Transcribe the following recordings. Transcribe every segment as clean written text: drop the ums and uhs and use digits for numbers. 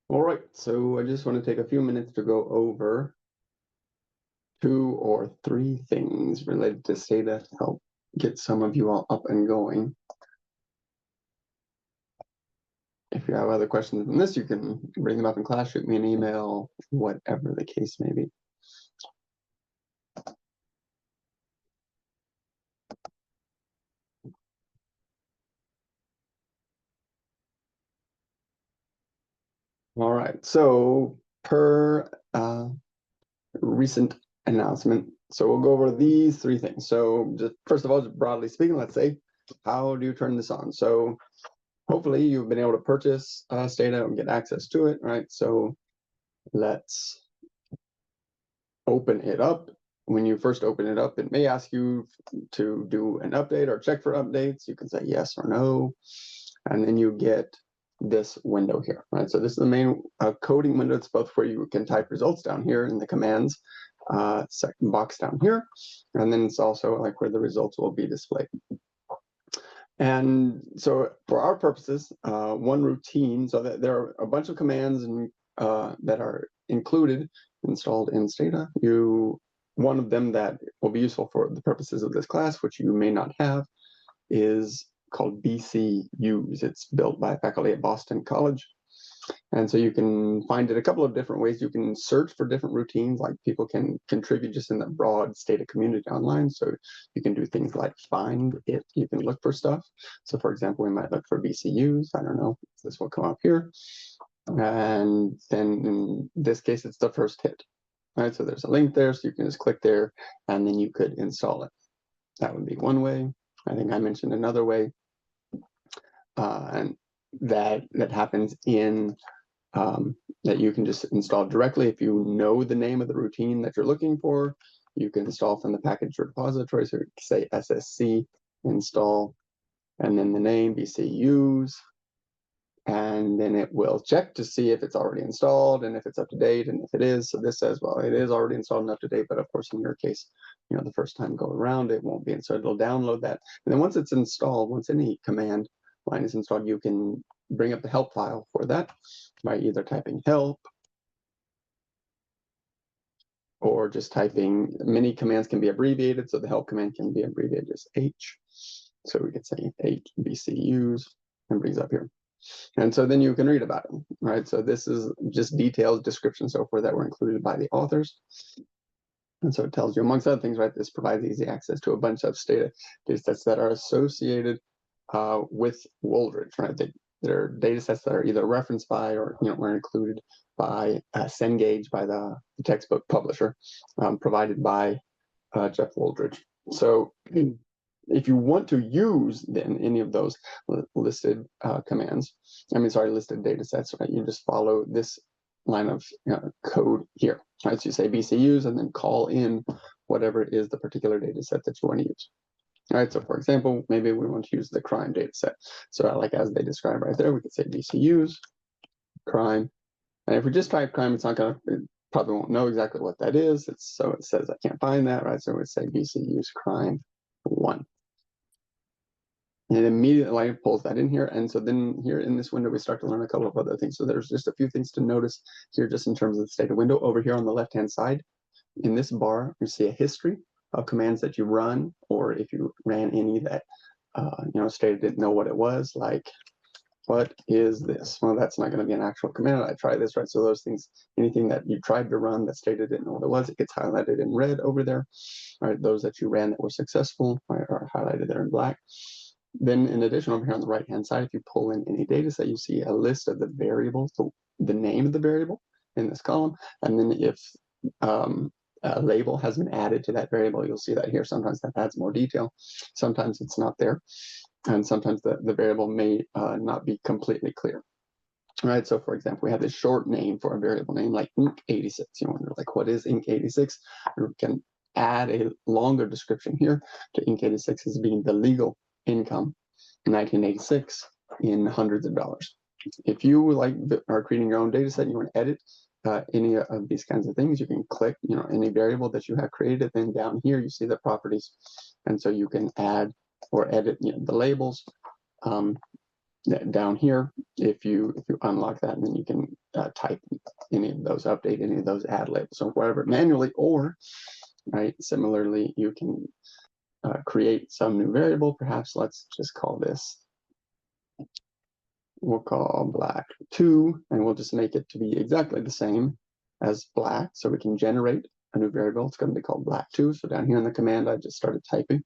All right, so I just want to take a few minutes to go over 2 or 3 things related to Stata to help get some of you all up and going. If you have other questions on this, you can bring them up in class, shoot me an email, whatever the case may be. All right, so per recent announcement, so we'll go over these 3 things. So just first of all, just broadly speaking, let's say, how do you turn this on? So hopefully you've been able to purchase Stata and get access to it, right? So let's open it up. When you first open it up, it may ask you to do an update or check for updates. You can say yes or no, and then you get this window here, right? So this is the main coding window. It's both where you can type results down here in the commands second box down here, and then it's also like where the results will be displayed. And so for our purposes, one routine, so that there are a bunch of commands and that are included, installed in Stata. One of them that will be useful for the purposes of this class, which you may not have, is called BCUs. It's built by faculty at Boston College. And so you can find it a couple of different ways. You can search for different routines, like people can contribute just in the broad Stata community online. So you can do things like find it, you can look for stuff. So for example, we might look for BCUs. I don't know, this will come up here. And then in this case, it's the first hit. Right, so there's a link there, so you can just click there, and then you could install it. That would be one way. I think I mentioned another way, and that happens in that you can just install directly. If you know the name of the routine that you're looking for, you can install from the package repository. So say SSC install, and then the name BCUs, and then it will check to see if it's already installed and if it's up to date, and if it is. So this says, well, it is already installed and up to date, but of course in your case, the first time go around it won't be, and so it'll download that. And then once it's installed, once any command line is installed, you can bring up the help file for that by either typing help or just typing. Many commands can be abbreviated, so the help command can be abbreviated as H. So we could say HBCUs and brings up here. And so then you can read about it, right? So this is just details, descriptions, so forth that were included by the authors. And so it tells you, amongst other things, right, this provides easy access to a bunch of data sets that are associated with Wooldridge, right? They're data sets that are either referenced by or were included by Cengage, by the textbook publisher, provided by Jeff Wooldridge. So if you want to use then any of those listed listed data sets, right, you just follow this line of code here, right? So you say BCUs and then call in whatever is the particular data set that you want to use. All right, so for example, maybe we want to use the crime data set. So like as they describe right there, we could say BCUs, crime. And if we just type crime, it's not going to, it probably won't know exactly what that is. So it says I can't find that, right? So we would say BCUs crime 1. And it immediately pulls that in here. And so then here in this window, we start to learn a couple of other things. So there's just a few things to notice here just in terms of the Stata window. Over here on the left-hand side, in this bar, you see a history of commands that you run, or if you ran any that, Stata didn't know what it was, like, what is this? Well, that's not going to be an actual command. I tried this, right? So those things, anything that you tried to run that Stata didn't know what it was, it gets highlighted in red over there. Right? Those that you ran that were successful, right, are highlighted there in black. Then in addition, over here on the right-hand side, if you pull in any data set, you see a list of the variables, the name of the variable in this column. And then if a label has been added to that variable, you'll see that here. Sometimes that adds more detail. Sometimes it's not there. And sometimes the variable may not be completely clear. All right, so for example, we have this short name for a variable name like Inc86. You wonder, like, what is Inc86? We can add a longer description here to Inc86 as being the legal income in 1986 in hundreds of dollars. If you are creating your own data set and you want to edit any of these kinds of things, you can click any variable that you have created. Then down here you see the properties, and so you can add or edit the labels. down here, if you unlock that, and then you can type any of those, update any of those, add labels or whatever manually, or right, similarly, you can create some new variable. Perhaps let's just call this, we'll call black 2, and we'll just make it to be exactly the same as black, so we can generate a new variable. It's going to be called black 2. So down here in the command, I just started typing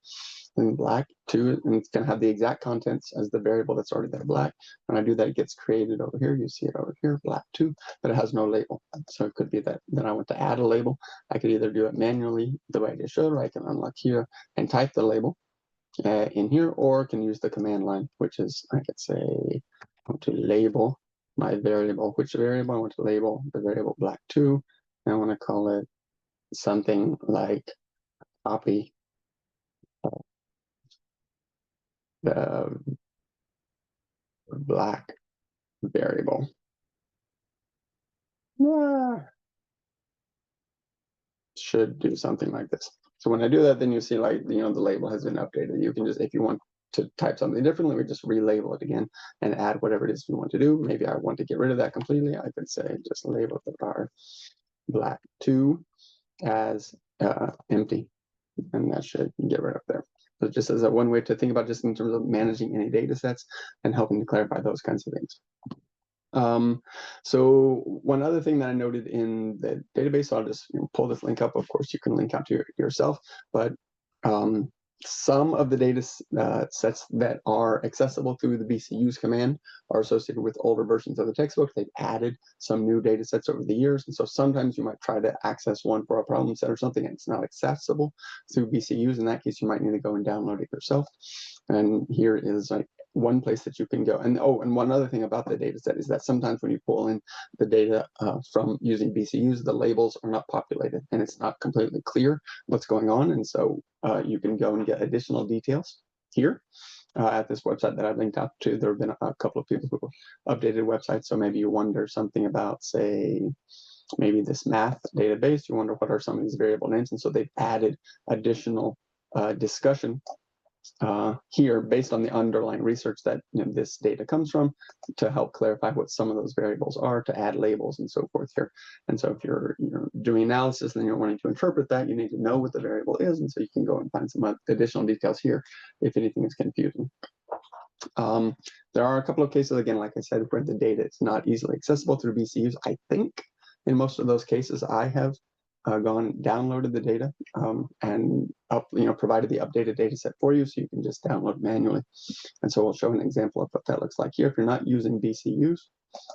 in black 2, and it's going to have the exact contents as the variable that's already there, black. When I do that, it gets created over here. You see it over here, black 2, but it has no label. So it could be that then I want to add a label. I could either do it manually the way I just showed, or I can unlock here and type the label in here, or can use the command line, which is, I could say, I want to label my variable. Which variable? I want to label the variable black 2, and I want to call it something like copy the black variable. Should do something like this. So when I do that, then you see, like, the label has been updated. You can just, if you want to type something differently, we just relabel it again and add whatever it is you want to do. Maybe I want to get rid of that completely. I could say just label the bar black 2 as empty, and that should get rid of there. So just as one way to think about, just in terms of managing any data sets and helping to clarify those kinds of things. So one other thing that I noted in the database, so I'll just pull this link up. Of course, you can link out to yourself, but some of the data sets that are accessible through the BCUse command are associated with older versions of the textbook. They've added some new data sets over the years, and so sometimes you might try to access one for a problem set or something, and it's not accessible through BCUse. In that case, you might need to go and download it yourself. And here is like one place that you can go. And and one other thing about the data set is that sometimes when you pull in the data from using BCUs, the labels are not populated, and it's not completely clear what's going on. And so you can go and get additional details here at this website that I've linked out to. There have been a couple of people who updated websites. So maybe you wonder something about, say, maybe this math database. You wonder what are some of these variable names. And so they've added additional discussion here based on the underlying research that this data comes from, to help clarify what some of those variables are, to add labels and so forth here. And so if you're doing analysis and you're wanting to interpret that, you need to know what the variable is, and so you can go and find some additional details here if anything is confusing. There are a couple of cases, again, like I said, where the data is not easily accessible through BCUs. I think in most of those cases I have gone and downloaded the data and provided the updated data set for you, so you can just download manually. And so we'll show an example of what that looks like here. If you're not using BCUs,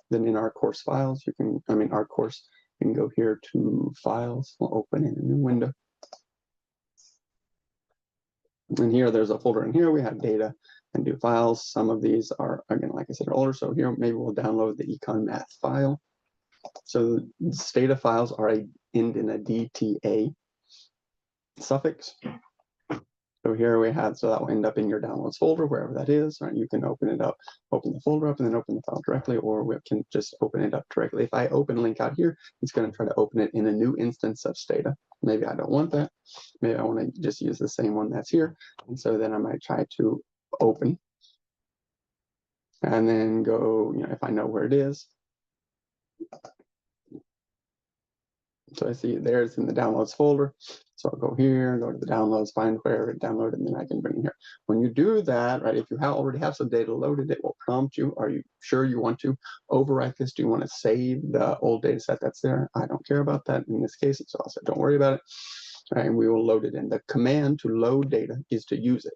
then in our course files, you can, our course, you can go here to files. We'll open in a new window. And here there's a folder in here. We have data and do files. Some of these are, again, like I said, older. So here maybe we'll download the econ math file. So Stata files are end in a DTA suffix. So here we have, so that will end up in your downloads folder, wherever that is. Right? You can open it up, open the folder up, and then open the file directly, or we can just open it up directly. If I open a link out here, it's going to try to open it in a new instance of Stata. Maybe I don't want that. Maybe I want to just use the same one that's here. And so then I might try to open and then go, if I know where it is. So I see there's in the downloads folder. So I'll go here, go to the downloads, find where it downloaded, and then I can bring it here. When you do that, right, if you already have some data loaded, it will prompt you. Are you sure you want to overwrite this? Do you want to save the old data set that's there? I don't care about that in this case. So I'll say, don't worry about it. Right, and we will load it in. The command to load data is to use it.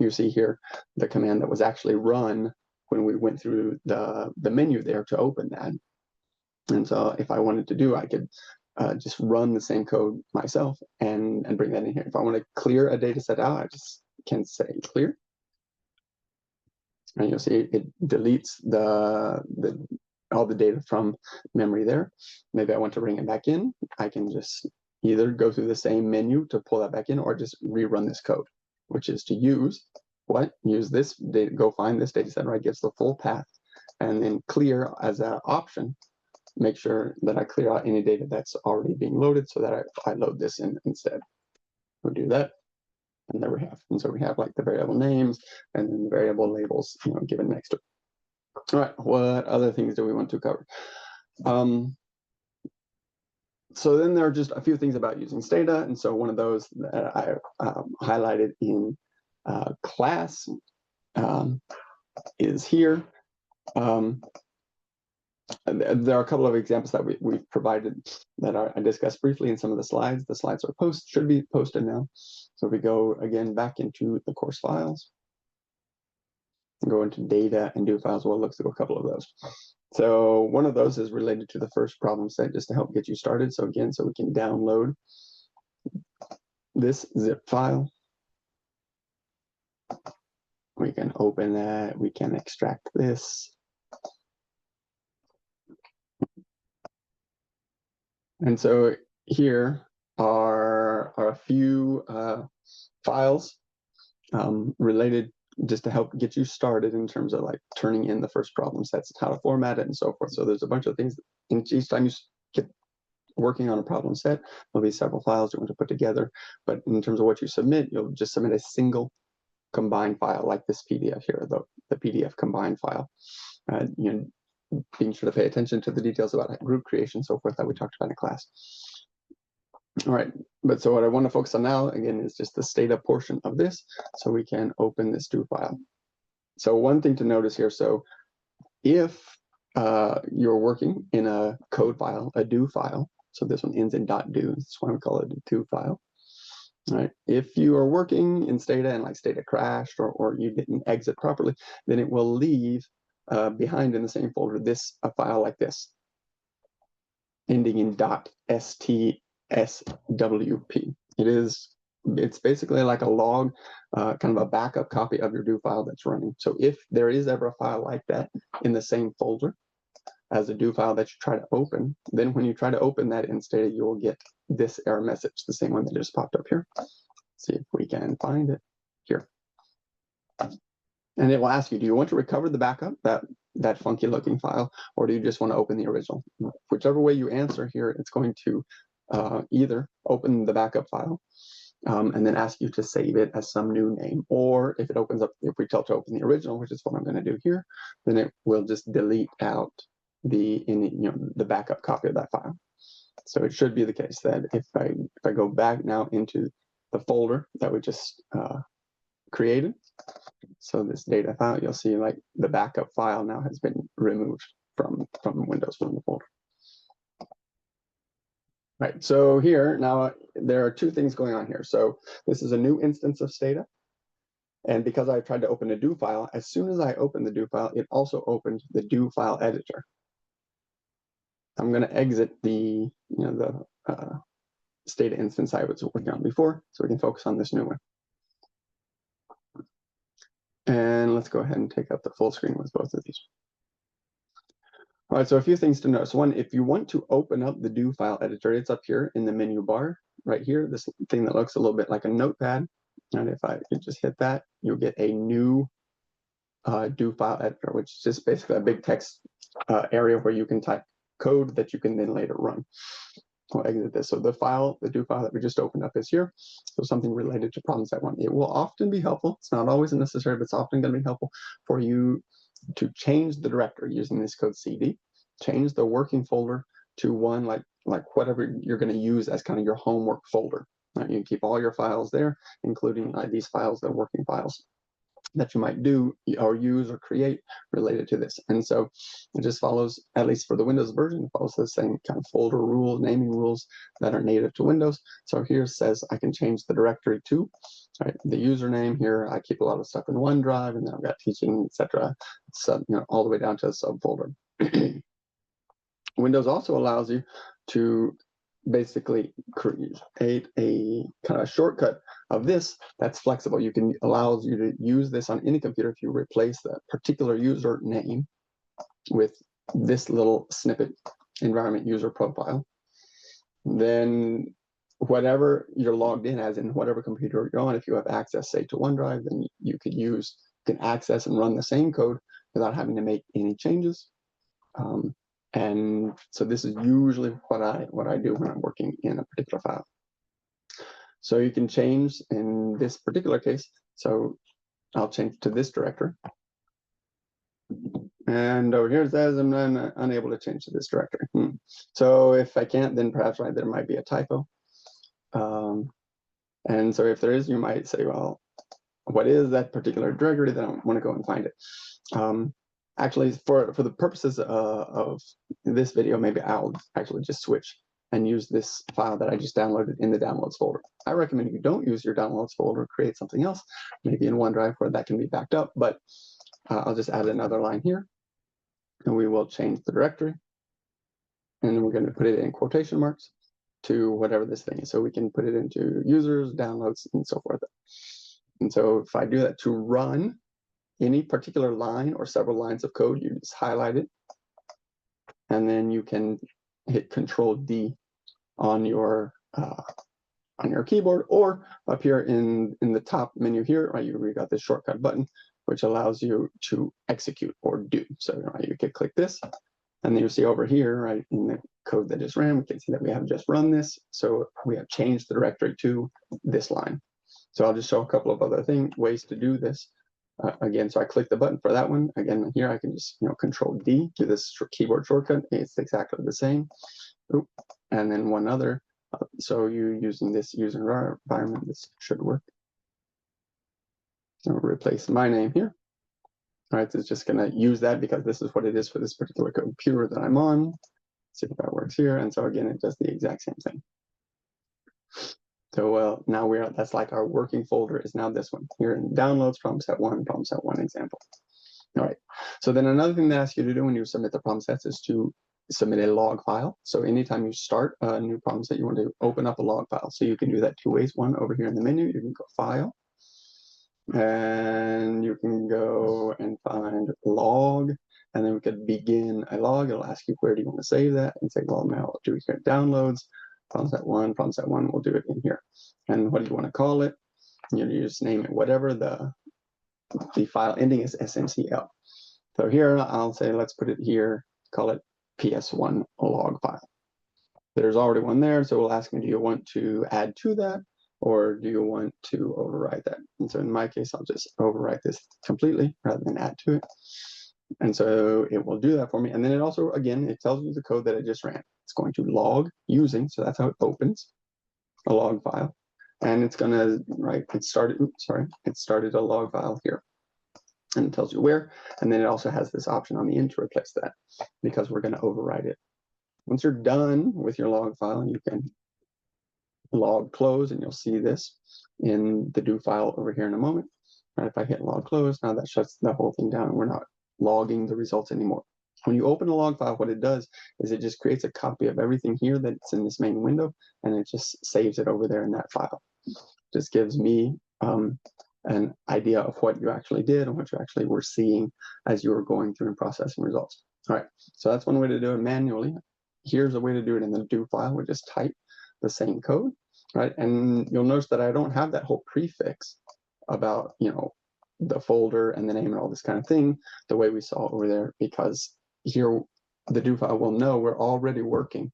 You see here the command that was actually run when we went through the menu there to open that. And so if I wanted to do, I could just run the same code myself and bring that in here. If I want to clear a data set out, I just can say clear. And you'll see it deletes all the data from memory there. Maybe I want to bring it back in. I can just either go through the same menu to pull that back in, or just rerun this code, which is to use use this data, go find this data set, right? Gives the full path, and then clear as an option. Make sure that I clear out any data that's already being loaded, so that I load this in instead. We'll do that, and there we have. And so we have like the variable names and then the variable labels, given next to it. All right, what other things do we want to cover? So then there are just a few things about using Stata, and so one of those that I highlighted in class is here. There are a couple of examples that we've provided that I discussed briefly in some of the slides. The slides are should be posted now. So if we go again back into the course files, and go into data and do files, we'll look through a couple of those. So one of those is related to the first problem set, just to help get you started. So again, so we can download this zip file. We can open that, we can extract this. And so here are a few files related, just to help get you started in terms of like turning in the first problem sets, how to format it and so forth. So there's a bunch of things, and each time you get working on a problem set, there'll be several files you want to put together. But in terms of what you submit, you'll just submit a single combined file like this PDF here, the PDF combined file. You know, being sure to pay attention to the details about group creation, so forth, that we talked about in class. All right, but so what I want to focus on now, again, is just the Stata portion of this, so we can open this do file. So one thing to notice here, so if you're working in a code file, a do file, so this one ends in .do, that's why we call it a do file. All right, if you are working in Stata and like Stata crashed or you didn't exit properly, then it will leave behind in the same folder a file like this, ending in .stswp. It's basically like a log, kind of a backup copy of your do file that's running. So if there is ever a file like that in the same folder as a do file that you try to open, then when you try to open that in Stata, you will get this error message, the same one that just popped up here. Let's see if we can find it here. And it will ask you, do you want to recover the backup, that funky looking file, or do you just want to open the original? Whichever way you answer here, it's going to either open the backup file and then ask you to save it as some new name, or if it opens up, if we tell it to open the original, which is what I'm going to do here, then it will just delete out the backup copy of that file. So it should be the case that if I go back now into the folder that we just created, so this data file, you'll see like the backup file now has been removed from Windows, from the folder. Right, so here now there are two things going on here. So this is a new instance of Stata, and because I tried to open a do file, as soon as I opened the do file, it also opened the do file editor. I'm going to exit the Stata instance I was working on before, so we can focus on this new one. And let's go ahead and take up the full screen with both of these. All right, so a few things to notice. One, if you want to open up the do file editor, it's up here in the menu bar right here, this thing that looks a little bit like a notepad. And if I could just hit that, you'll get a new do file editor, which is just basically a big text area where you can type code that you can then later run. We'll exit this. So the do file that we just opened up is here. So something related to problem set 1. It will often be helpful. It's not always necessary, but it's often going to be helpful for you to change the directory using this code CD. Change the working folder to one like whatever you're going to use as kind of your homework folder. Right? You can keep all your files there, including these files, the working files that you might do or use or create related to this. And so it just follows, at least for the Windows version, it follows the same kind of folder rules, naming rules that are native to Windows. So here it says I can change the directory to the username here. I keep a lot of stuff in OneDrive, and then I've got teaching, etc. So all the way down to a subfolder. Windows also allows you to basically create a kind of shortcut of this that's flexible. Allows you to use this on any computer if you replace the particular user name with this little snippet, environment user profile. Then whatever you're logged in as in whatever computer you're on, if you have access, say, to OneDrive, then you can access and run the same code without having to make any changes. And so this is usually what I do when I'm working in a particular file. So you can change in this particular case. So I'll change to this directory. And over here it says I'm unable to change to this directory. So if I can't, then perhaps there might be a typo. And so if there is, you might say, well, what is that particular directory? Then I want to go and find it. Actually, for the purposes of this video, maybe I'll actually just switch and use this file that I just downloaded in the downloads folder. I recommend you don't use your downloads folder, create something else, maybe in OneDrive where that can be backed up, but I'll just add another line here, and we will change the directory, and we're going to put it in quotation marks to whatever this thing is. So we can put it into users, downloads, and so forth. And so if I do that to run any particular line or several lines of code, you just highlight it, and then you can hit Control D on your keyboard, or up here in the top menu here, right? We got this shortcut button, which allows you to execute or do. So you can click this, and then you see over here, right, in the code that just ran, we can see that we have just run this. So we have changed the directory to this line. So I'll just show a couple of other ways to do this. Again, so I click the button for that one. Again, here I can just Control D, do this keyboard shortcut. It's exactly the same. Oop. And then one other. So you using this user environment, this should work. So we'll replace my name here. All right, so it's just going to use that because this is what it is for this particular computer that I'm on. See if that works here. And so again, it does the exact same thing. So now that's like our working folder is now this one here in downloads, problem set one example. All right. So then another thing they ask you to do when you submit the problem sets is to submit a log file. So anytime you start a new problem set, you want to open up a log file. So you can do that two ways. One, over here in the menu, you can go File, and you can go and find log, and then we could begin a log. It'll ask you where do you want to save that, and say, well, now I'll do it here, downloads, problem set one, we'll do it in here. And what do you want to call it? You just name it whatever. The file ending is SMCL. So here I'll say, let's put it here, call it PS1 log file. There's already one there, so we'll ask me, do you want to add to that, or do you want to overwrite that? And so in my case, I'll just overwrite this completely rather than add to it. And so it will do that for me. And then it also, again, it tells you the code that I just ran. It's going to log using, so that's how it opens a log file. And it's going to, it started a log file here. And it tells you where. And then it also has this option on the end to replace that because we're going to overwrite it. Once you're done with your log file, you can log close, and you'll see this in the do file over here in a moment. Right, if I hit log close, now that shuts the whole thing down. We're not logging the results anymore. When you open a log file, what it does is it just creates a copy of everything here that's in this main window, and it just saves it over there in that file. Just gives me an idea of what you actually did and what you actually were seeing as you were going through and processing results. All right, so that's one way to do it manually. Here's a way to do it in the do file. We just type the same code, right? And you'll notice that I don't have that whole prefix about, the folder and the name and all this kind of thing the way we saw over there, because here the do file will know we're already working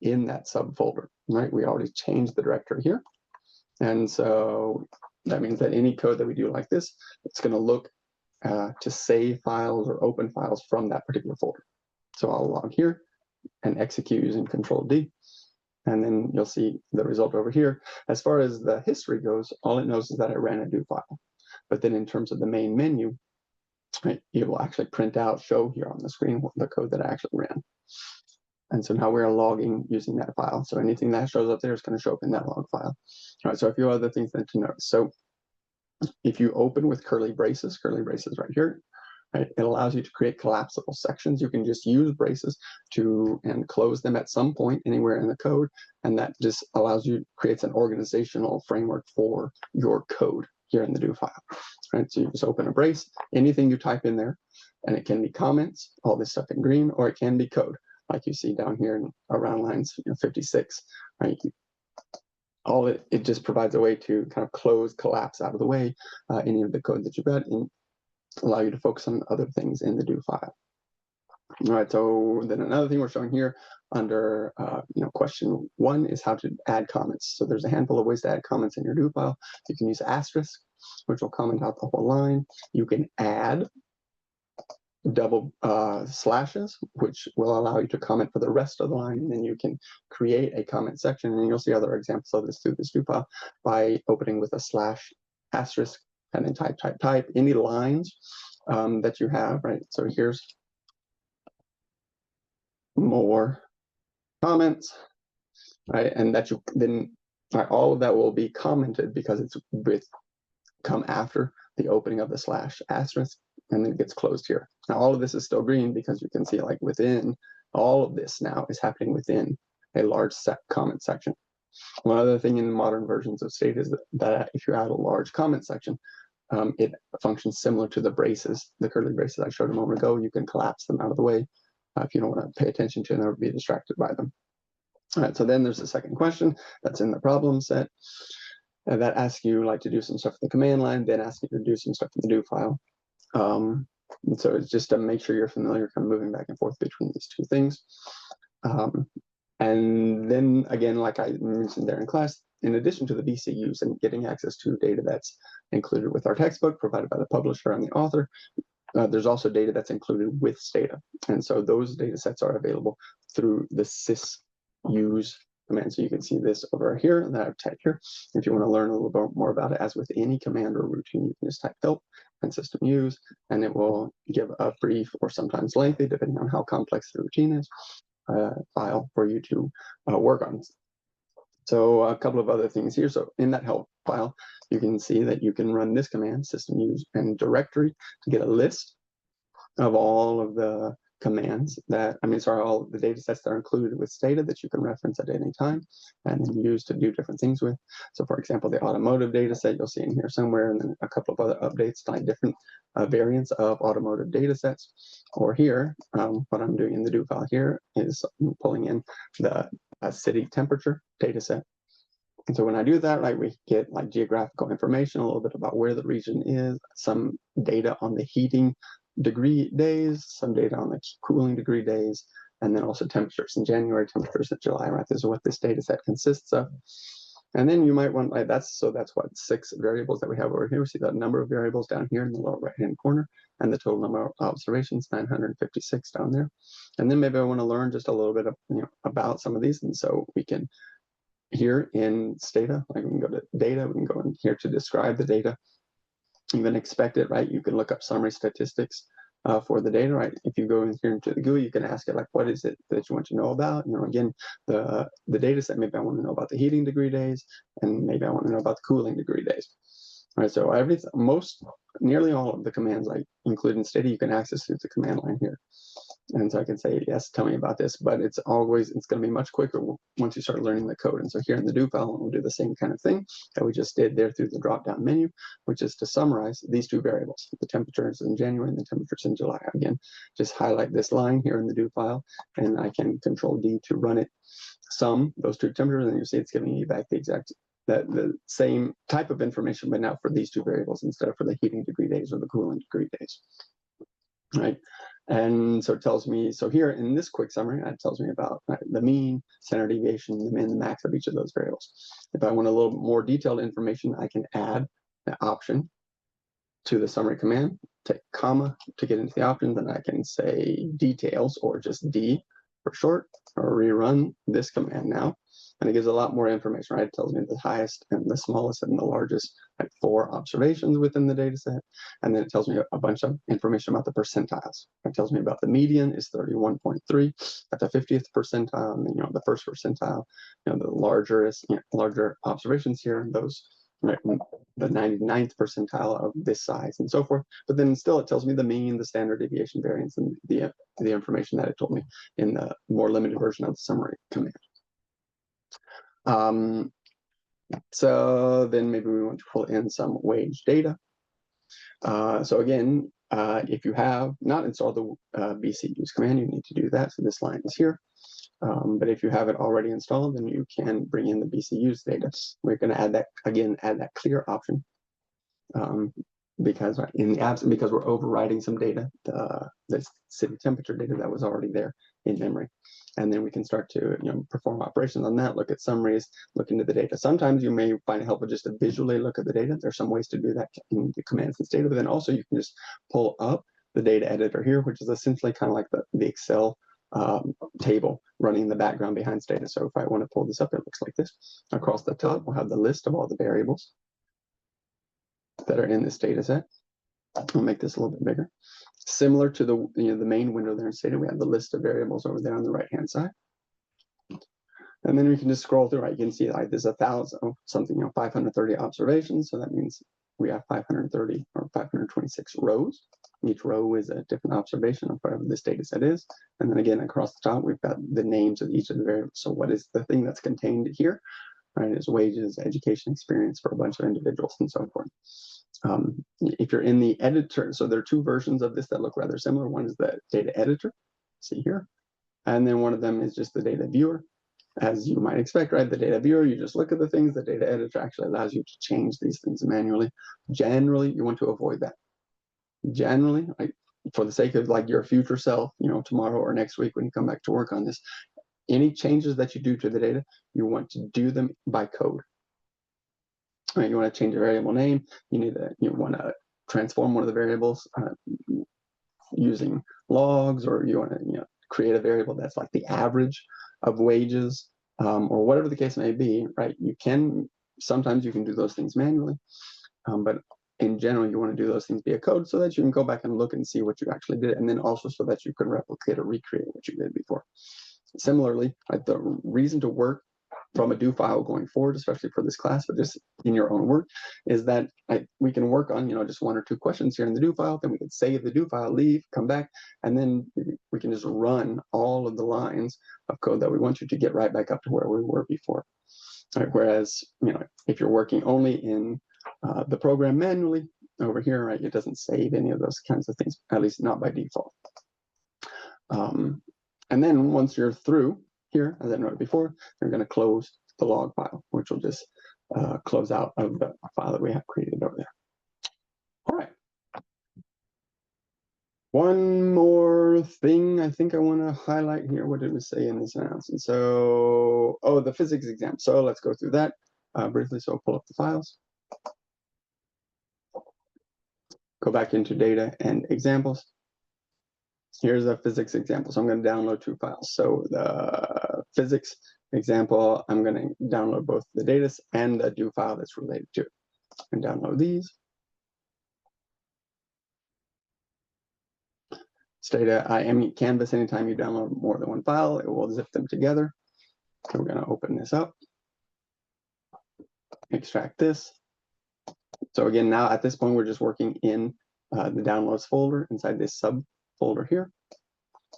in that subfolder, right? We already changed the directory here. And so that means that any code that we do like this, it's going to look to save files or open files from that particular folder. So I'll log here and execute using Control D. And then you'll see the result over here. As far as the history goes, all it knows is that I ran a do file. But then in terms of the main menu, it will actually print out, show here on the screen the code that I actually ran. And so now we're logging using that file. So anything that shows up there is going to show up in that log file. All right, so a few other things then to notice. So if you open with curly braces right here, right, it allows you to create collapsible sections. You can just use braces and close them at some point anywhere in the code, and that just allows you, creates an organizational framework for your code here in the do file. Right, so you just open a brace, anything you type in there, and it can be comments, all this stuff in green, or it can be code, like you see down here in around lines 56. Right, it just provides a way to kind of collapse out of the way any of the code that you've got and allow you to focus on other things in the do file. All right, so then another thing we're showing here under question 1 is how to add comments. So there's a handful of ways to add comments in your do file. You can use asterisk, which will comment out the whole line. You can add double slashes, which will allow you to comment for the rest of the line, and then you can create a comment section, and you'll see other examples of this through this do file by opening with a slash asterisk and then type any lines that you have, right? So here's more comments, right? And that you then, right, all of that will be commented because it's come after the opening of the slash asterisk, and then it gets closed here. Now all of this is still green because you can see like within all of this now is happening within a large comment section. One other thing in modern versions of Stata is that if you add a large comment section, it functions similar to the braces, the curly braces I showed a moment ago. You can collapse them out of the way if you don't want to pay attention to them or be distracted by them. All right, so then there's the second question that's in the problem set that asks you like to do some stuff in the command line, then asks you to do some stuff in the do file. And so it's just to make sure you're familiar, kind of moving back and forth between these two things. And then again, like I mentioned there in class, in addition to the BCUs and getting access to data that's included with our textbook provided by the publisher and the author, there's also data that's included with Stata. And so those data sets are available through the sysuse command. So you can see this over here that I've typed here. If you want to learn a little bit more about it, as with any command or routine, you can just type help and system use, and it will give a brief or sometimes lengthy, depending on how complex the routine is, file for you to work on. So a couple of other things here. So in that help file, you can see that you can run this command, system use and directory, to get a list of all of the commands that, all of the data sets that are included with Stata that you can reference at any time and then use to do different things with. So for example, the automotive data set you'll see in here somewhere, and then a couple of other updates to different variants of automotive data sets. Or here, what I'm doing in the do file here is pulling in the city temperature data set. And so when I do that, right, we get like geographical information, a little bit about where the region is, some data on the heating degree days, some data on the cooling degree days, and then also temperatures in January, temperatures in July, right? This is what this data set consists of. And then you might want, like, that's what 6 variables that we have over here. We see that number of variables down here in the lower right-hand corner, and the total number of observations, 956 down there. And then maybe I want to learn just a little bit of, about some of these. And so we can, here in Stata, like we can go to data, we can go in here to describe the data, even expect it, right? You can look up summary statistics for the data, right? If you go in here into the GUI, you can ask it like, what is it that you want to know about? Again, the data set, maybe I want to know about the heating degree days, and maybe I want to know about the cooling degree days. All right, so nearly all of the commands I include in Stata, you can access through the command line here. And so I can say, yes, tell me about this, but it's going to be much quicker once you start learning the code. And so here in the do file, we'll do the same kind of thing that we just did there through the drop-down menu, which is to summarize these two variables, the temperatures in January and the temperatures in July. Again, just highlight this line here in the do file, and I can Control D to run it, sum those two temperatures, and you see it's giving you back the same type of information, but now for these two variables instead of for the heating degree days or the cooling degree days. Right. And so it tells me, so here in this quick summary, it tells me about the mean, standard deviation, the min, the max of each of those variables. If I want a little more detailed information, I can add an option to the summary command, take comma to get into the options, and I can say details or just D for short, or rerun this command now. And it gives a lot more information, right? It tells me the highest and the smallest and the largest, like 4 observations within the data set. And then it tells me a bunch of information about the percentiles. It tells me about the median is 31.3 at the 50th percentile, and then, the first percentile, the larger observations here, those, right, the 99th percentile of this size and so forth. But then still it tells me the mean, the standard deviation variance, and the information that it told me in the more limited version of the summary command. So then maybe we want to pull in some wage data. So again, if you have not installed the BCUse command, you need to do that. So this line is here. But if you have it already installed, then you can bring in the BCUse data. We're going to add that clear option. Because because we're overriding some data, the city temperature data that was already there in memory. And then we can start to perform operations on that, look at summaries, look into the data. Sometimes you may find it helpful just to visually look at the data. There's some ways to do that in the commands and Stata, but then also you can just pull up the data editor here, which is essentially kind of like the Excel table running in the background behind Stata. So if I want to pull this up, it looks like this. Across the top, we'll have the list of all the variables that are in this data set. I'll make this a little bit bigger. Similar to the main window there in Stata, we have the list of variables over there on the right-hand side. And then we can just scroll through, right? You can see like there's 530 observations. So that means we have 530 or 526 rows. Each row is a different observation of whatever this data set is. And then again, across the top, we've got the names of each of the variables. So what is the thing that's contained here? Right, is wages, education, experience for a bunch of individuals and so forth. If you're in the editor, so there are two versions of this that look rather similar. One is the data editor, see here. And then one of them is just the data viewer. As you might expect, right? The data viewer, you just look at the things. The data editor actually allows you to change these things manually. Generally, you want to avoid that. Generally, like for the sake of like your future self, tomorrow or next week when you come back to work on this, any changes that you do to the data, you want to do them by code. Right, you want to change a variable name. You want to transform one of the variables using logs, or you want to create a variable that's like the average of wages, or whatever the case may be. Right, sometimes you can do those things manually, but in general, you want to do those things via code so that you can go back and look and see what you actually did, and then also so that you can replicate or recreate what you did before. Similarly, right, the reason to work from a do file going forward, especially for this class, but just in your own work, is that we can work on just one or two questions here in the do file, then we can save the do file, leave, come back, and then we can just run all of the lines of code that we want you to get right back up to where we were before. Right, whereas if you're working only in the program manually over here, right, it doesn't save any of those kinds of things, at least not by default. And then once you're through here, as I noted before, you're going to close the log file, which will just close out of the file that we have created over there. All right. One more thing I think I want to highlight here. What did we say in this announcement? So, the physics exam. So let's go through that briefly. So I'll pull up the files. Go back into data and examples. Here's a physics example. So I'm going to download two files. So the physics example, I'm going to download both the data and the do file that's related to it. And download these. Stata IME Canvas, anytime you download more than one file, it will zip them together. So we're going to open this up. Extract this. So again, now at this point, we're just working in the downloads folder inside this subfolder here.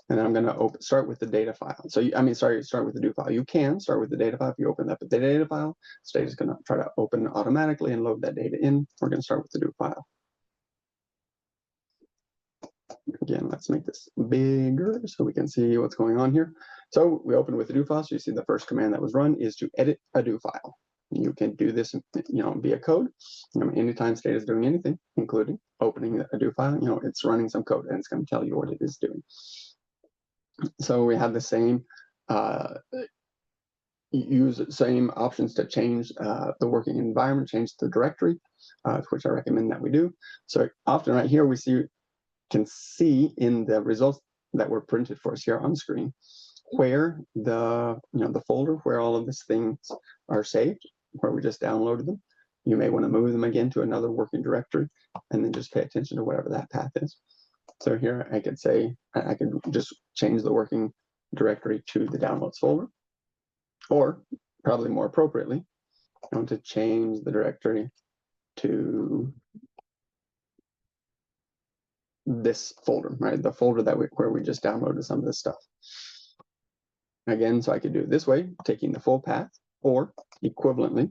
And then I'm going to start with the data file. So, start with the do file. You can start with the data file if you open that, but the data file, Stata is going to try to open automatically and load that data in. We're going to start with the do file. Again, let's make this bigger so we can see what's going on here. So we open with the do file. So you see the first command that was run is to edit a do file. You can do this, via code. Anytime Stata is doing anything, including opening a do file, it's running some code and it's going to tell you what it is doing. So we have the same use same options to change the working environment, change the directory, which I recommend that we do. So often right here we can see in the results that were printed for us here on screen where the folder where all of these things are saved, where we just downloaded them. You may want to move them again to another working directory and then just pay attention to whatever that path is. So here I could say, I could just change the working directory to the downloads folder, or probably more appropriately, I want to change the directory to this folder, right? The folder where we just downloaded some of this stuff. Again, so I could do it this way, taking the full path, or equivalently,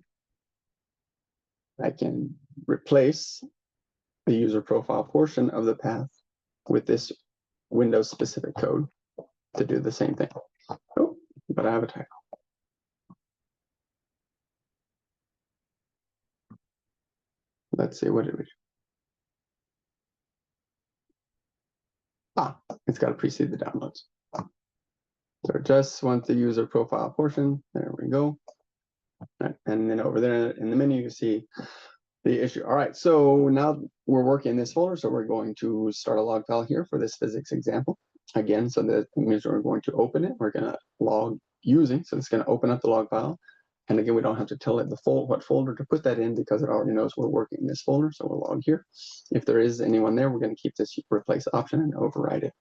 I can replace the user profile portion of the path with this Windows specific code to do the same thing. Oh, but I have a typo. Let's see, what did we do? It's got to precede the downloads. So just want the user profile portion. There we go. Right. And then over there in the menu, you see the issue. All right, so now we're working in this folder, so we're going to start a log file here for this physics example. Again, so that means we're going to open it. We're going to log using, so it's going to open up the log file. And again, we don't have to tell it what folder to put that in because it already knows we're working in this folder. So we'll log here. If there is anyone there, we're going to keep this replace option and override it.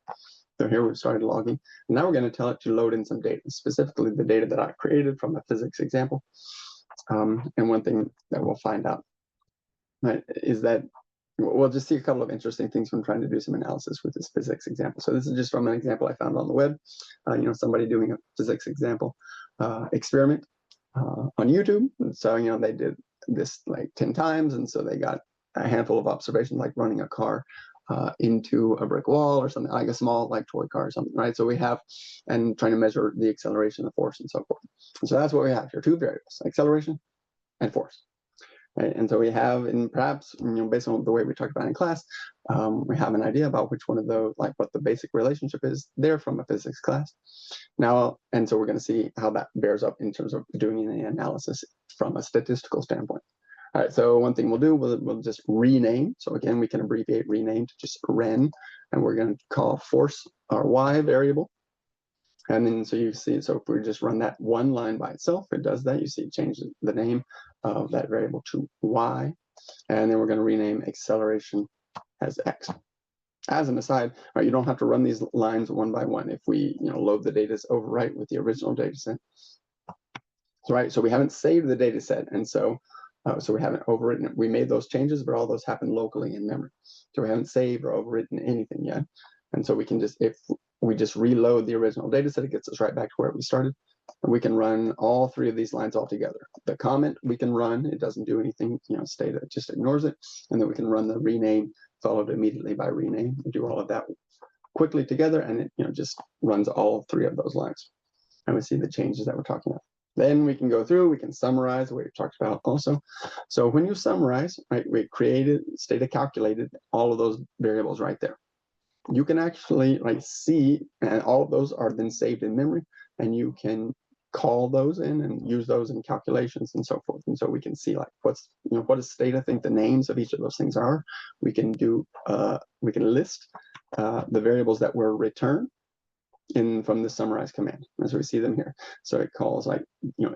So here we've started logging. And now we're going to tell it to load in some data, specifically the data that I created from the physics example. And one thing that we'll find out, right, is that we'll just see a couple of interesting things from trying to do some analysis with this physics example. So this is just from an example I found on the web. Somebody doing a physics example experiment on YouTube. And so, they did this like 10 times. And so they got a handful of observations, like running a car into a brick wall or something, like a small like toy car or something, right? So we have, and trying to measure the acceleration, the force, and so forth. And so that's what we have here, two variables, acceleration and force. Right? And so we have, and perhaps, based on the way we talked about in class, we have an idea about which one of those, like what the basic relationship is there from a physics class. Now, and so we're going to see how that bears up in terms of doing an analysis from a statistical standpoint. All right, so one thing we'll do, we'll just rename. So again, we can abbreviate rename to just ren, and we're going to call force our y variable. And then so you see, so if we just run that one line by itself, it does that. You see it changes the name of that variable to y. And then we're going to rename acceleration as x. As an aside, right, you don't have to run these lines one by one if we load the data overwrite with the original data set. So, right, so we haven't saved the data set, and so we haven't overwritten it. We made those changes, but all those happen locally in memory. So we haven't saved or overwritten anything yet. And so we can just, if we just reload the original data set, it gets us right back to where we started. And we can run all three of these lines all together. The comment we can run, it doesn't do anything, Stata just ignores it. And then we can run the rename followed immediately by rename and do all of that quickly together. And it just runs all three of those lines. And we see the changes that we're talking about. Then we can go through, we can summarize what we talked about also. So when you summarize, right, we created, Stata calculated all of those variables right there. You can actually see, and all of those are then saved in memory, and you can call those in and use those in calculations and so forth. And so we can see what does Stata think the names of each of those things are. We can do, we can list the variables that were returned from the summarize command as we see them here. So it calls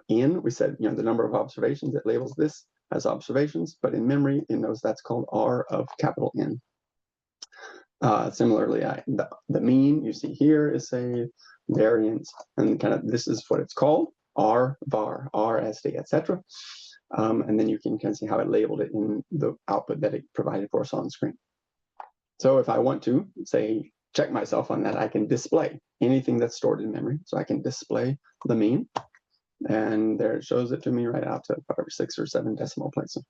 in, we said, the number of observations, it labels this as observations, but in memory, it knows that's called R of capital N. Similarly, the mean you see here is a variance, and kind of this is what it's called, R, var, RSD, etc. And then you can kind of see how it labeled it in the output that it provided for us on screen. So if I want to, say, check myself on that, I can display anything that's stored in memory. So I can display the mean, and there it shows it to me right out to 5 or 6 or 7 decimal places.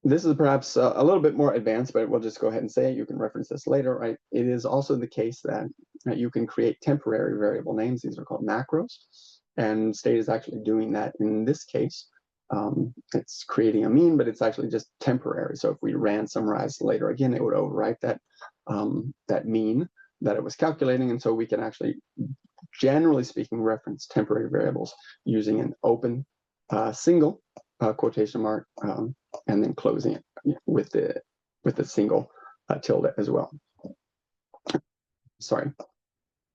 This is perhaps a little bit more advanced, but we'll just go ahead and say it. You can reference this later, right? It is also the case that you can create temporary variable names. These are called macros, and Stata is actually doing that in this case. It's creating a mean, but it's actually just temporary. So if we ran summarize later again, it would overwrite that that mean that it was calculating, and so we can actually, generally speaking, reference temporary variables using an open single quotation mark, and then closing it with the single tilde as well. Sorry.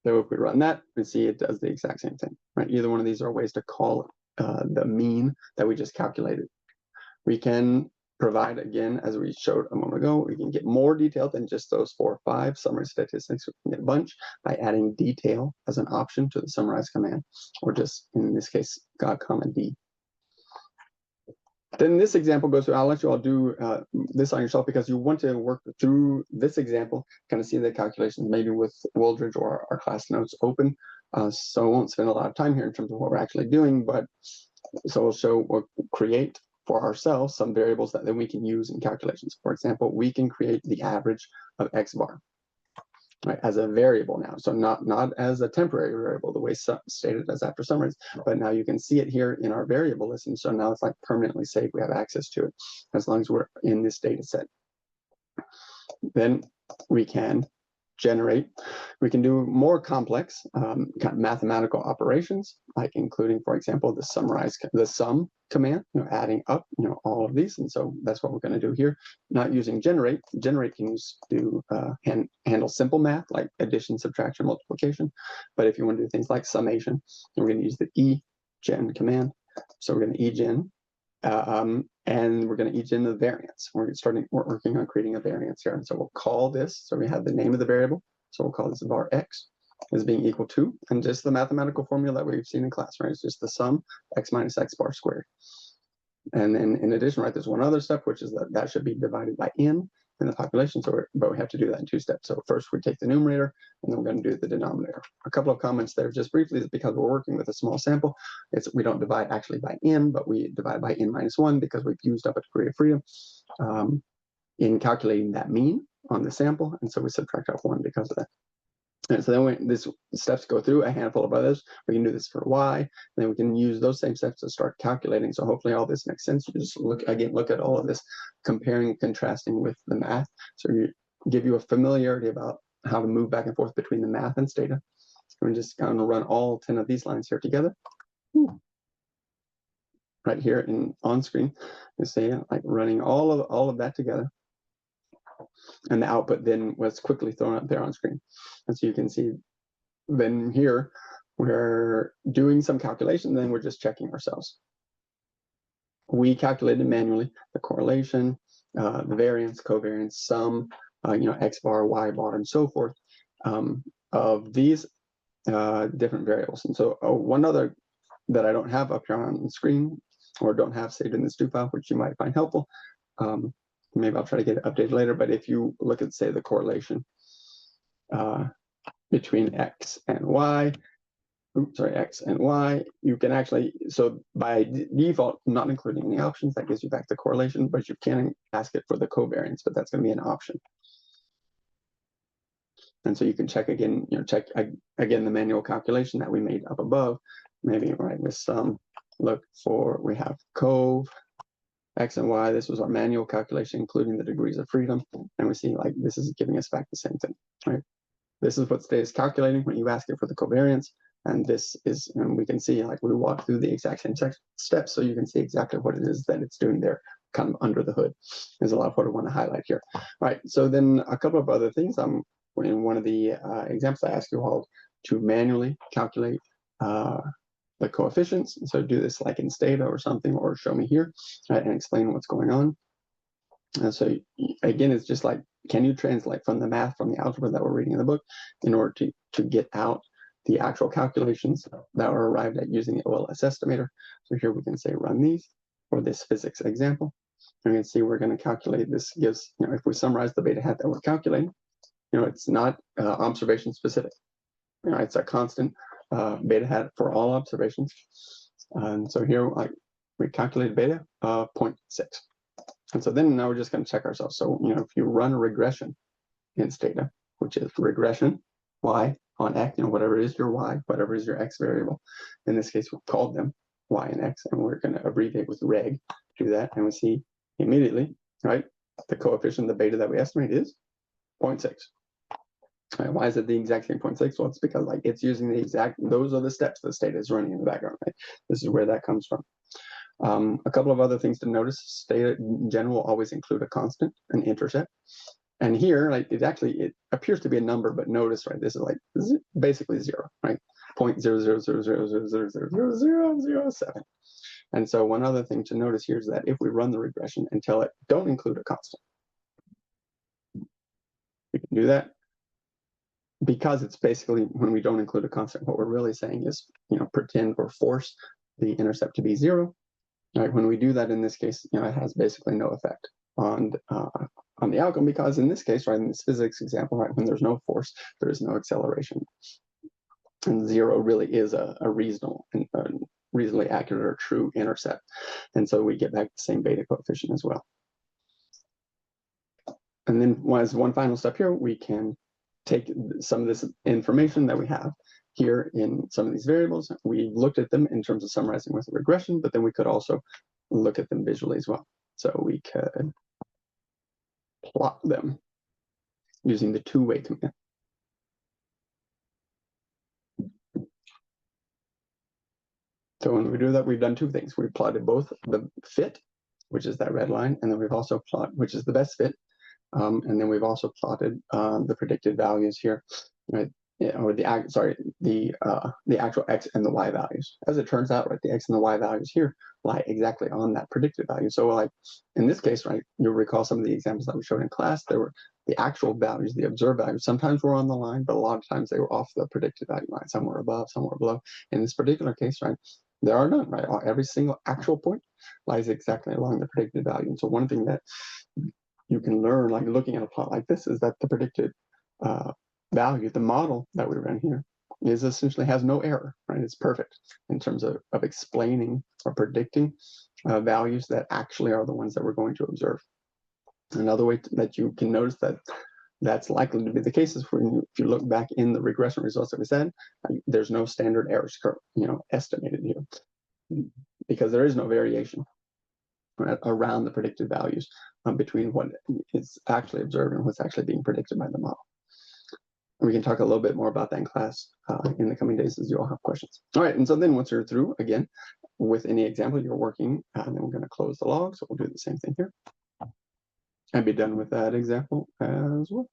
So if we run that, we see it does the exact same thing, right? Either one of these are ways to call the mean that we just calculated. We can provide, again, as we showed a moment ago, we can get more detailed than just those 4 or 5 summary statistics. We can get a bunch by adding detail as an option to the summarize command, or just, in this case, comma D. Then this example goes through, I'll let you all do this on yourself because you want to work through this example, kind of see the calculations maybe with Wooldridge or our class notes open. So I won't spend a lot of time here in terms of what we're actually doing, but so we'll create for ourselves some variables that then we can use in calculations. For example, we can create the average of X bar, right, as a variable now. So not as a temporary variable, the way Stata does after summarize, but now you can see it here in our variable list. And so now it's like permanently saved. We have access to it as long as we're in this data set. Then we can generate. We can do more complex kind of mathematical operations, like including, for example, the sum command, adding up, all of these. And so that's what we're going to do here. Not using generate. Generate can handle simple math like addition, subtraction, multiplication. But if you want to do things like summation, we're going to use theegen command. So we're going toegen. And we're going toegen the variance. We're working on creating a variance here. And so we'll call this, so we have the name of the variable. So we'll call this var x as being equal to, and just the mathematical formula that we've seen in class, right? It's just the sum x minus x bar squared. And then in addition, right, there's one other step, which is that should be divided by n in the population. But we have to do that in two steps. So first we take the numerator, and then we're going to do the denominator. A couple of comments there just briefly is because we're working with a small sample. We don't divide actually by n, but we divide by n minus 1 because we've used up a degree of freedom in calculating that mean on the sample. And so we subtract off 1 because of that. And so then these steps go through a handful of others. We can do this for y, and then we can use those same steps to start calculating. So hopefully all this makes sense. You just look at all of this, comparing and contrasting with the math. So you give you a familiarity about how to move back and forth between the math and Stata. We're just going to run all 10 of these lines here together. Right here on screen, you see like running all of that together. And the output then was quickly thrown up there on screen. And so you can see then here, we're doing some calculation, then we're just checking ourselves. We calculated manually the correlation, the variance, covariance, sum, x bar, y bar, and so forth of these different variables. And so one other that I don't have up here on the screen, or don't have saved in this do file, which you might find helpful, maybe I'll try to get it updated later, but if you look at, say, the correlation between x and y, you can actually, so by default, not including any options, that gives you back the correlation, but you can ask it for the covariance, but that's going to be an option. And so you can check again, check again the manual calculation that we made up above, maybe right with sum, look for, we have cov, x and y, this was our manual calculation, including the degrees of freedom. And we see like this is giving us back the same thing, right? This is what Stata is calculating when you ask it for the covariance. And this is, and we can see like we walk through the exact same steps, so you can see exactly what it is that it's doing there, kind of under the hood. There's a lot of what I want to highlight here. All right, so then a couple of other things. In one of the examples, I asked you all to manually calculate the coefficients. So do this like in Stata or something, or show me here, right, and explain what's going on. And so again, it's just like, can you translate from the math, from the algebra that we're reading in the book, in order to get out the actual calculations that are arrived at using the OLS estimator. So here we can say run these for this physics example. And we can see we're going to calculate, this gives, if we summarize the beta hat that we're calculating, it's not observation specific. It's a constant beta hat for all observations. And so here we calculated beta 0.6. And so then now we're just going to check ourselves. So, if you run a regression in Stata, which is regression y on x, whatever is your y, whatever is your x variable. In this case, we've called them y and x, and we're going to abbreviate with reg to do that. And we see immediately, right, the coefficient, the beta that we estimate is 0.6. Right, why is it the exact same 0.6? Well, it's because it's using the exact, those are the steps the Stata is running in the background, right? This is where that comes from. A couple of other things to notice: Stata in general always include a constant, an intercept. And here, it appears to be a number, but notice, right, this is basically 0, right? 0.000000007. And so one other thing to notice here is that if we run the regression and tell it don't include a constant, we can do that. Because it's basically, when we don't include a constant, what we're really saying is, pretend or force the intercept to be 0. Right? When we do that in this case, it has basically no effect on the outcome, because in this case, right, in this physics example, right, when there's no force, there is no acceleration. And 0 really is a reasonably accurate or true intercept. And so we get back the same beta coefficient as well. And then as one final step here, we can take some of this information that we have here in some of these variables. We looked at them in terms of summarizing with a regression, but then we could also look at them visually as well. So we could plot them using the two-way command. So when we do that, we've done two things. We've plotted both the fit, which is that red line, and then we've also plotted, which is the best fit, and then we've also plotted the predicted values here, right? Or the actual x and the y values. As it turns out, right, the x and the y values here lie exactly on that predicted value. So like in this case, right, you'll recall some of the examples that we showed in class. There were the actual values, the observed values. Sometimes were on the line, but a lot of times they were off the predicted value line. Some were above, some were below. In this particular case, right, there are none, right? Every single actual point lies exactly along the predicted value. And so one thing that you can learn, like looking at a plot like this, is that the predicted value, the model that we run here, is essentially has no error, right? It's perfect in terms of explaining or predicting values that actually are the ones that we're going to observe. Another way that you can notice that that's likely to be the case is if you look back in the regression results that we said, there's no standard errors, estimated here, because there is no variation, right, around the predicted values between what is actually observed and what's actually being predicted by the model. And we can talk a little bit more about that in class in the coming days as you all have questions. All right, and so then once you're through, again, with any example you're working, and then we're going to close the log, so we'll do the same thing here. And be done with that example as well.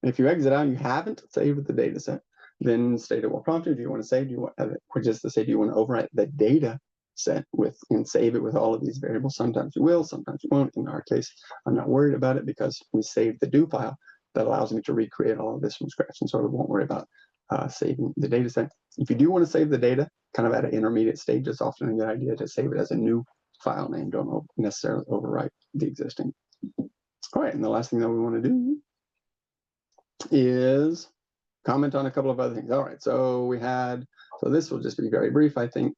If you exit out and you haven't saved the data set, then Stata will prompt you, do you want to save, do you want, or just to say, do you want to overwrite the data set with and save it with all of these variables? Sometimes you will, sometimes you won't. In our case, I'm not worried about it because we saved the do file that allows me to recreate all of this from scratch, and so I won't worry about saving the data set. If you do want to save the data kind of at an intermediate stage, it's often a good idea to save it as a new file name. Don't necessarily overwrite the existing. All right, and the last thing that we want to do is comment on a couple of other things. All right, so so this will just be very brief, I think.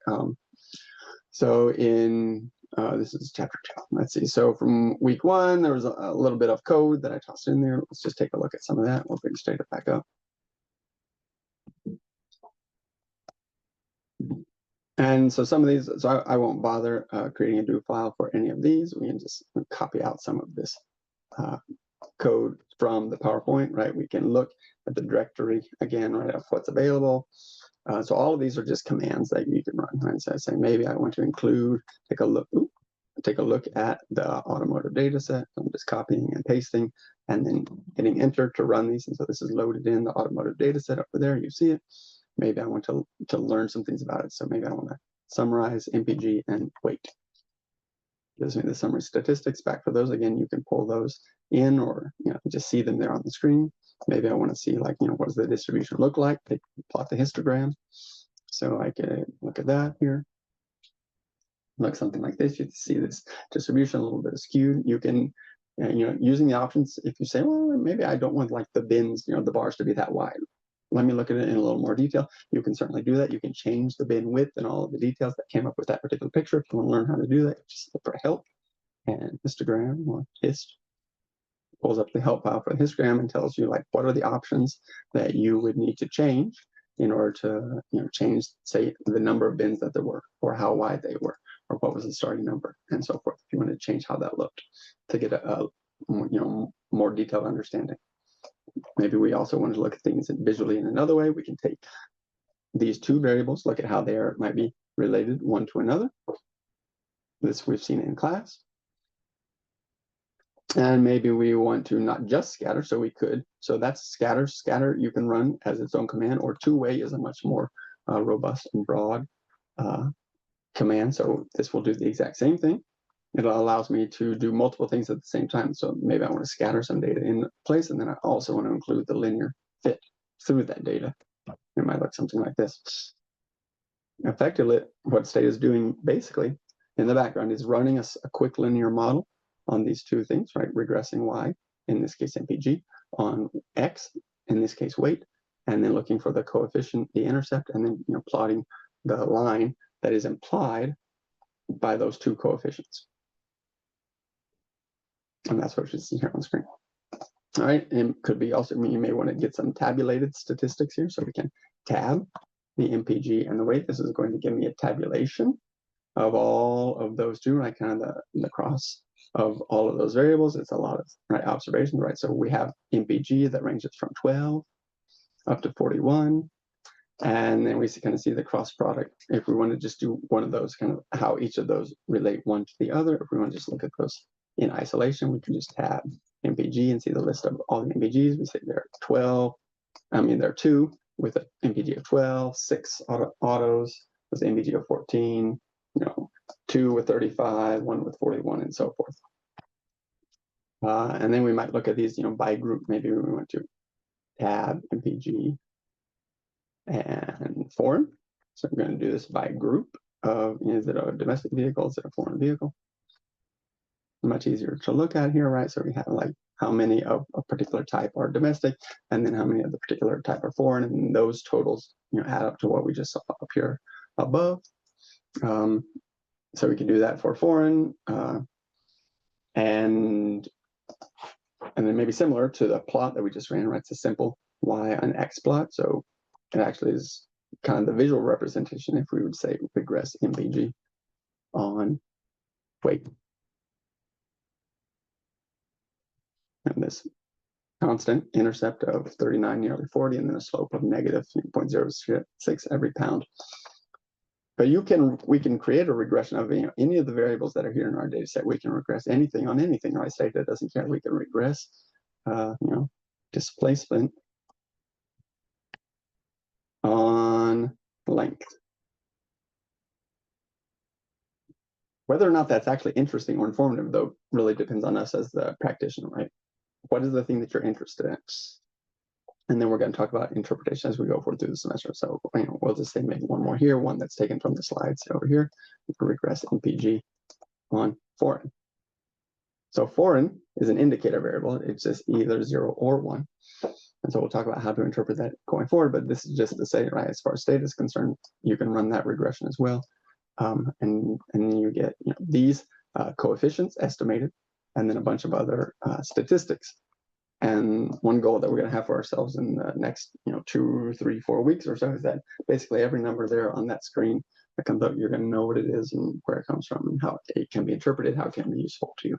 So in this is chapter 2. Let's see. So from week 1, there was a little bit of code that I tossed in there. Let's just take a look at some of that. We'll bring Stata back up. And so some of these, so I won't bother creating a do file for any of these. We can just copy out some of this code from the PowerPoint, right? We can look at the directory again, right, of what's available. So all of these are just commands that you can run, right? So I say maybe I want to include, take a look at the automotive data set. I'm just copying and pasting and then hitting enter to run these. And so this is loaded in the automotive data set over there. You see it. Maybe I want to learn some things about it. So maybe I want to summarize MPG and weight. Gives me the summary statistics back for those. Again, you can pull those in, or just see them there on the screen. Maybe I want to see, like, what does the distribution look like? They plot the histogram. So I can look at that here. Look something like this. You can see this distribution a little bit skewed. You can, using the options, if you say, well, maybe I don't want like the bins, the bars to be that wide. Let me look at it in a little more detail. You can certainly do that. You can change the bin width and all of the details that came up with that particular picture. If you want to learn how to do that, just look for help and histogram or hist. Pulls up the help file for the histogram and tells you like what are the options that you would need to change in order to change, say, the number of bins that there were, or how wide they were, or what was the starting number, and so forth. If you want to change how that looked to get a more detailed understanding. Maybe we also want to look at things visually in another way. We can take these two variables, look at how they might be related one to another. This we've seen in class. And maybe we want to not just scatter, so we could. So that's scatter. Scatter you can run as its own command, or two-way is a much more robust and broad command. So this will do the exact same thing. It allows me to do multiple things at the same time. So maybe I want to scatter some data in place, and then I also want to include the linear fit through that data. It might look something like this. Effectively, what Stata is doing basically in the background is running a quick linear model on these two things, right? Regressing y, in this case MPG, on x, in this case weight, and then looking for the coefficient, the intercept, and then plotting the line that is implied by those two coefficients. And that's what you see here on the screen. All right, and could be also, you may want to get some tabulated statistics here, so we can tab the MPG and the weight. This is going to give me a tabulation of all of those two, right? Kind of the cross of all of those variables. It's a lot of observations, right? So we have MPG that ranges from 12 up to 41. And then we kind of see the cross product. If we want to just do one of those, kind of how each of those relate one to the other, if we want to just look at those in isolation, we can just tab MPG and see the list of all the MPGs. We say there are 12. There are 2 with an MPG of 12, 6 autos with an MPG of 14, 2 with 35, 1 with 41, and so forth. And then we might look at these, by group. Maybe we want to tab MPG and foreign. So I'm going to do this by group of, is it a domestic vehicle? Is it a foreign vehicle? Much easier to look at here, right? So we have like how many of a particular type are domestic, and then how many of the particular type are foreign, and those totals, add up to what we just saw up here above. So we can do that for foreign, and then maybe similar to the plot that we just ran, right? It's a simple Y and X plot. So it actually is kind of the visual representation if we would say regress MPG on weight. And this constant intercept of 39, nearly 40, and then a slope of negative 0.06 every pound. But we can create a regression of any of the variables that are here in our data set. We can regress anything on anything, right? Stata doesn't care. We can regress, displacement on length. Whether or not that's actually interesting or informative, though, really depends on us as the practitioner, right? What is the thing that you're interested in? And then we're going to talk about interpretation as we go forward through the semester. So we'll just say maybe one more here, one that's taken from the slides over here. Regress MPG on foreign. So foreign is an indicator variable. It's just either 0 or 1. And so we'll talk about how to interpret that going forward. But this is just to say, right, as far as Stata is concerned, you can run that regression as well. And you get these coefficients estimated, and then a bunch of other statistics. And one goal that we're going to have for ourselves in the next 2, 3, 4 weeks or so is that basically every number there on that screen that comes up, you're going to know what it is and where it comes from and how it can be interpreted, how it can be useful to you.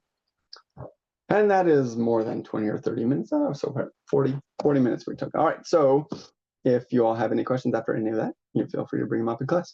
And that is more than 20 or 30 minutes. So 40 minutes we took. All right. So if you all have any questions after any of that, feel free to bring them up in class.